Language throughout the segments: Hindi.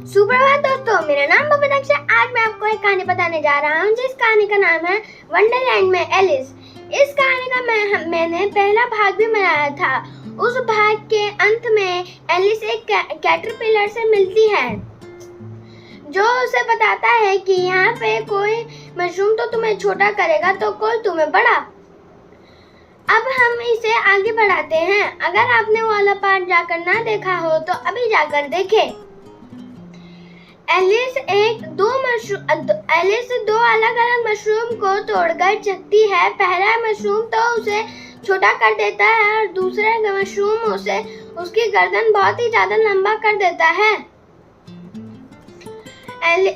सुप्रभात दोस्तों, मेरा नाम बबीता है। आज मैं आपको एक कहानी बताने जा रहा हूँ जिस कहानी का नाम है वंडरलैंड में एलिस। इस कहानी का मैंने पहला भाग भी बनाया था। उस भाग के अंत में एलिस एक कैटरपिलर से मिलती है जो उसे बताता है कि यहाँ पे कोई मशरूम तो तुम्हें छोटा करेगा तो कोई तुम्हें बड़ा। अब हम इसे आगे बढ़ाते हैं। अगर आपने वो वाला पार्ट जाकर ना देखा हो तो अभी जाकर देखें। एलिस दो अलग अलग मशरूम को तोड़कर चखती है। पहला मशरूम तो उसे छोटा कर देता है और दूसरा मशरूम उसे उसकी गर्दन बहुत ही ज्यादा लंबा कर देता है।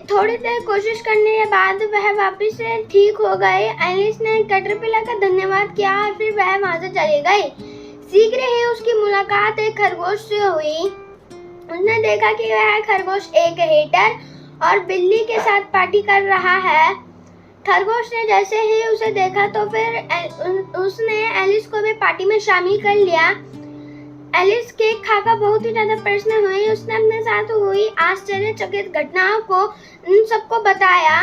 थोड़ी देर कोशिश करने के बाद वह वापस से ठीक हो गई। एलिस ने कैटरपिलर का धन्यवाद किया और फिर वह वहां से चली गई। शीघ्र ही उसकी मुलाकात एक खरगोश से हुई। उसने देखा कि वह खरगोश एक हीटर और बिल्ली के साथ पार्टी कर रहा है। खरगोश ने जैसे ही उसे देखा तो फिर उसने एलिस को भी पार्टी में शामिल कर लिया। एलिस केक खाकर बहुत ही ज्यादा प्रसन्न हुई। उसने अपने साथ हुई आश्चर्यचकित घटनाओं को उन सबको बताया।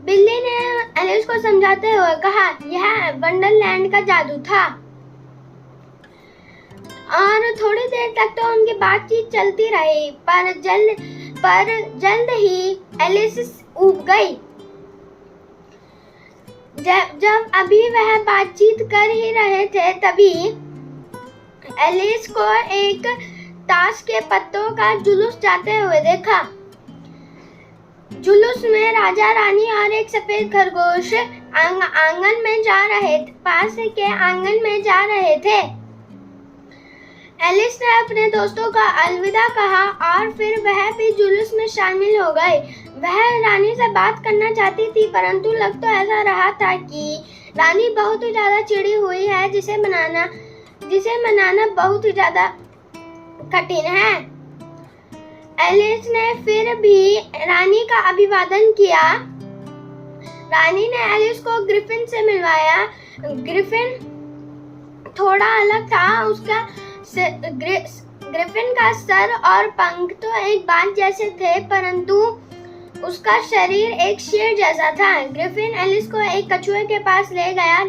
बिल्ली ने एलिस को समझाते हुए कहा, यह वंडरलैंड का जादू था। और थोड़ी देर तक तो उनकी बातचीत चलती रही, पर जल्द ही एलिस ऊब गई। जब अभी वह बातचीत कर ही रहे थे तभी एलिस को एक ताश के पत्तों का जुलूस जाते हुए देखा। जुलूस में राजा रानी और एक सफेद खरगोश आंगन में जा रहे थे, पास के आंगन में जा रहे थे। एलिस ने अपने दोस्तों का अलविदा कहा और फिर वह भी जुलूस में शामिल हो गई। वह रानी से बात करना चाहती थी, परंतु लग तो ऐसा रहा था कि रानी बहुत ही ज्यादा चिड़ी हुई है, जिसे मनाना बहुत ही ज्यादा कठिन है। एलिस ने फिर भी रानी का अभिवादन किया। रानी ने एलिस को ग्रिफिन से मिलवाया। ग्रिफिन थोड़ा अलग था। उसका ग्रिफिन का सर और पंख तो एक बाज जैसे थे, परंतु उसका शरीर एक शेर जैसा था। ग्रिफिन एलिस को एक कछुए के पास ले गया